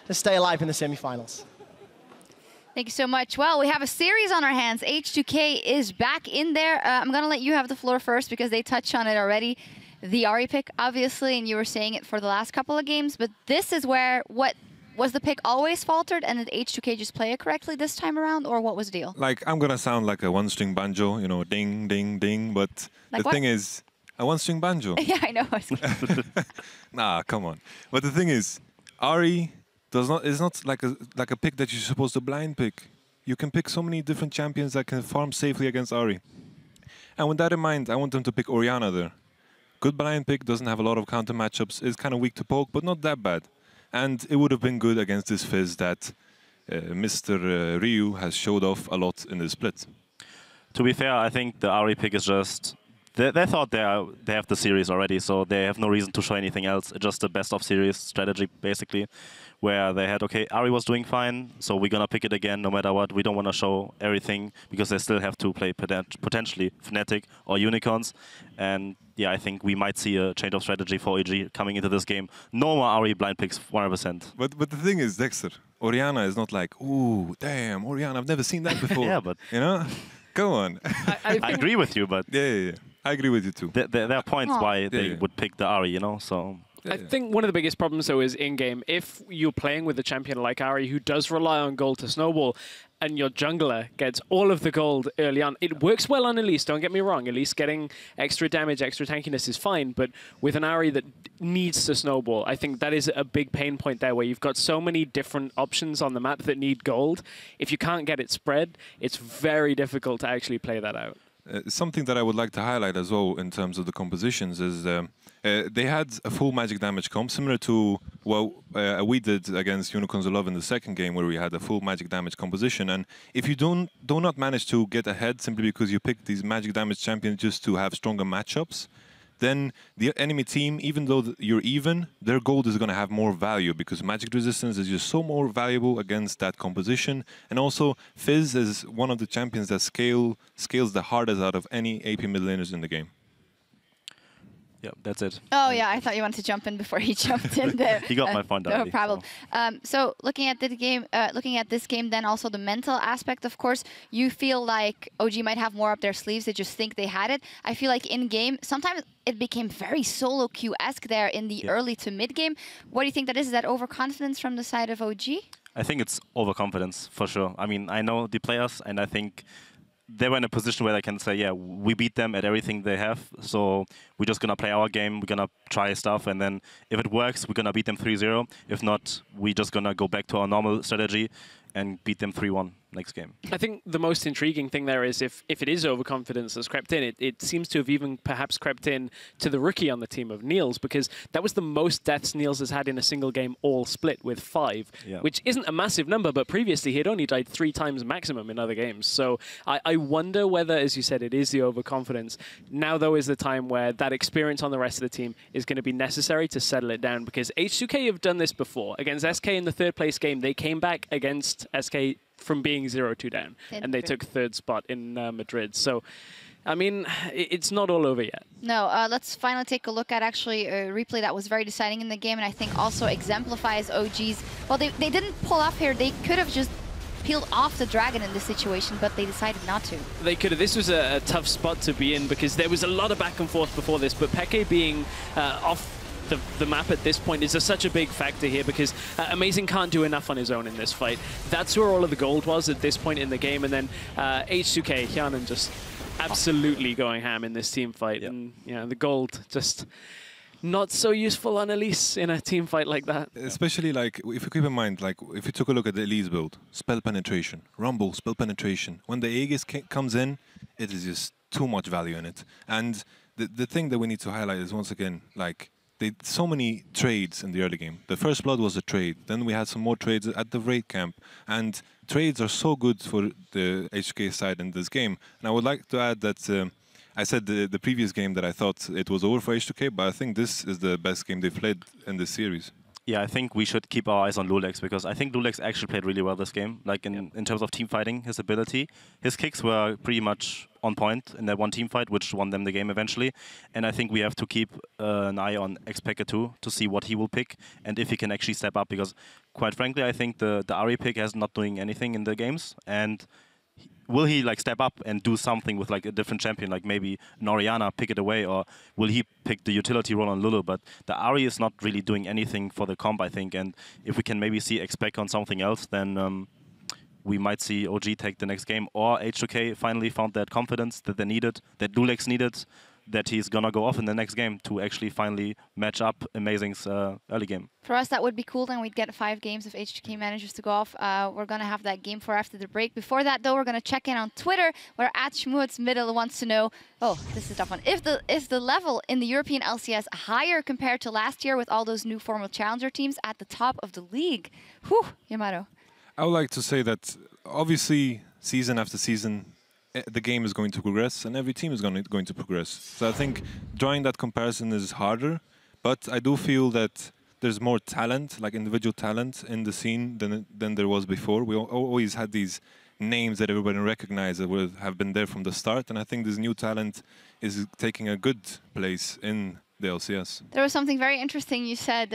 to stay alive in the semifinals. Thank you so much. Well, we have a series on our hands. H2K is back in there. I'm going to let you have the floor first because they touched on it already. The Ahri pick, obviously, and you were saying it for the last couple of games, but this is where, what, was the pick always faltered and did H2K just play it correctly this time around, or what was the deal? Like, I'm going to sound like a one-string banjo, you know, ding, ding, ding, but like the thing is, a one-string banjo. Yeah, I know. Nah, come on. But the thing is, Ahri is not like a pick that you're supposed to blind pick. You can pick so many different champions that can farm safely against Ahri. And with that in mind, I want them to pick Orianna there. Good blind pick, doesn't have a lot of counter matchups, is kind of weak to poke, but not that bad. And it would have been good against this Fizz that Mr. Ryu has showed off a lot in the split. To be fair, I think the Ahri pick is just... They thought they have the series already, so they have no reason to show anything else. It's just a best-of-series strategy, basically, where they had, okay, Ahri was doing fine, so we're going to pick it again no matter what. We don't want to show everything, because they still have to play potentially Fnatic or Unicorns. And yeah, I think we might see a change of strategy for EG coming into this game. No more Ahri blind picks, 100%. But the thing is, Dexter, Orianna is not like, ooh, damn, Orianna, I've never seen that before. Yeah, but... You know? Come on. I agree with you, but... Yeah. I agree with you too. There are points why they would pick the Ahri, you know, so... I think one of the biggest problems, though, is in-game. If you're playing with a champion like Ahri, who does rely on gold to snowball, and your jungler gets all of the gold early on, it works well on Elise, don't get me wrong. Elise getting extra damage, extra tankiness is fine, but with an Ahri that needs to snowball, I think that is a big pain point there, where you've got so many different options on the map that need gold. If you can't get it spread, it's very difficult to actually play that out. Something that I would like to highlight as well in terms of the compositions is they had a full magic damage comp, similar to what we did against Unicorns of Love in the second game, where we had a full magic damage composition. And if you do not manage to get ahead simply because you pick these magic damage champions just to have stronger matchups, then the enemy team, even though you're even, their gold is going to have more value because magic resistance is just so more valuable against that composition. And also, Fizz is one of the champions that scales the hardest out of any AP mid laners in the game. Yeah, that's it. Oh, yeah, I thought you wanted to jump in before he jumped in there. He got my point already. No problem. So looking at this game, then also the mental aspect, of course, you feel like OG might have more up their sleeves. They just think they had it. I feel like in-game, sometimes it became very solo queue-esque there in the early to mid-game. What do you think that is? Is that overconfidence from the side of OG? I think it's overconfidence, for sure. I mean, I know the players, and I think they were in a position where they can say, yeah, we beat them at everything they have, so we're just going to play our game, we're going to try stuff, and then if it works, we're going to beat them 3-0. If not, we're just going to go back to our normal strategy and beat them 3-1 next game. I think the most intriguing thing there is if it is overconfidence that's crept in, it seems to have even perhaps crept in to the rookie on the team of Niels, because that was the most deaths Niels has had in a single game all split with 5, which isn't a massive number, but previously he had only died 3 times maximum in other games. So I wonder whether, as you said, it is the overconfidence. Now, though, is the time where that experience on the rest of the team is going to be necessary to settle it down, because H2K have done this before. Against SK in the 3rd place game, they came back against SK from being 0-2 down, and they took 3rd spot in Madrid. So, I mean, it's not all over yet. No, let's finally take a look at actually a replay that was very deciding in the game, and I think also exemplifies OG's. Well, they didn't pull off here. They could have just peeled off the dragon in this situation, but they decided not to. They could have. This was a tough spot to be in because there was a lot of back and forth before this, but Peke being off the map at this point is such a big factor here, because Amazing can't do enough on his own in this fight. That's where all of the gold was at this point in the game, and then H2K, Hyanan just absolutely going ham in this team fight, and the gold just not so useful on Elise in a team fight like that. Especially like, if you keep in mind, like if you took a look at the Elise build, spell penetration, rumble, spell penetration. When the Aegis comes in, it is just too much value in it. And the thing that we need to highlight is, once again, like, so many trades in the early game. The first blood was a trade. Then we had some more trades at the raid camp. And trades are so good for the H2K side in this game. And I would like to add that I said the previous game that I thought it was over for H2K, but I think this is the best game they've played in this series. Yeah, I think we should keep our eyes on Lulex because I think Lulex actually played really well this game. Like in terms of team fighting, his ability, his kicks were pretty much on point in that one team fight, which won them the game eventually. And I think we have to keep an eye on X-Packer too to see what he will pick and if he can actually step up. Because quite frankly, I think the Ari pick has not doing anything in the games. And will he like step up and do something with like a different champion, like maybe an Orianna, pick it away, or will he pick the utility role on Lulu? But the Ari is not really doing anything for the comp, I think. And if we can maybe see X-Pac on something else, then we might see OG take the next game, or H2K finally found that confidence that they needed, that Lulex needed, that he's gonna go off in the next game to actually finally match up Amazing's early game. For us, that would be cool. Then we'd get 5 games if H2K manages to go off. We're going to have that game for after the break. Before that, though, we're going to check in on Twitter, where @Schmutzmiddle wants to know, oh, this is a tough one. Is the level in the European LCS higher compared to last year with all those new formal challenger teams at the top of the league? Whew, Yamato. I would like to say that obviously season after season, the game is going to progress and every team is going to progress. So I think drawing that comparison is harder, but I do feel that there's more talent, like individual talent in the scene than there was before. We always had these names that everybody recognized that have been there from the start, and I think this new talent is taking a good place in the LCS. There was something very interesting you said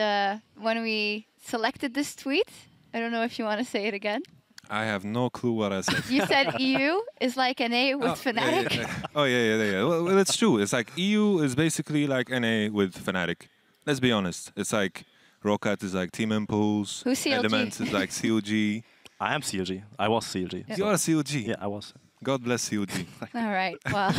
when we selected this tweet. I don't know if you want to say it again. I have no clue what I said. You said EU is like NA with Fnatic. Yeah. Oh, yeah. Well, it's true. It's like EU is basically like NA with Fnatic. Let's be honest. It's like Rocket is like Team Impulse. Who's CLG? Element is like CLG. I am CLG. I was CLG. You are CLG? Yeah, I was. God bless CLG. All right, well,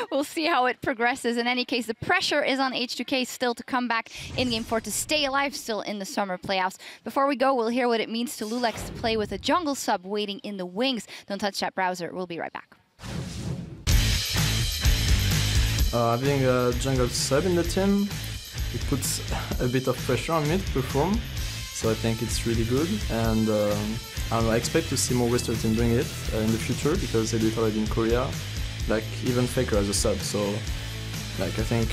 we'll see how it progresses. In any case, the pressure is on H2K still to come back in Game 4 to stay alive still in the summer playoffs. Before we go, we'll hear what it means to Lulex to play with a jungle sub waiting in the wings. Don't touch that browser. We'll be right back. Having a jungle sub in the team, it puts a bit of pressure on me to perform. So I think it's really good, and I expect to see more Western team doing it in the future because they do it already in Korea. Like even Faker as a sub, so like I think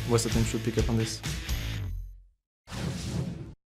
Western team should pick up on this.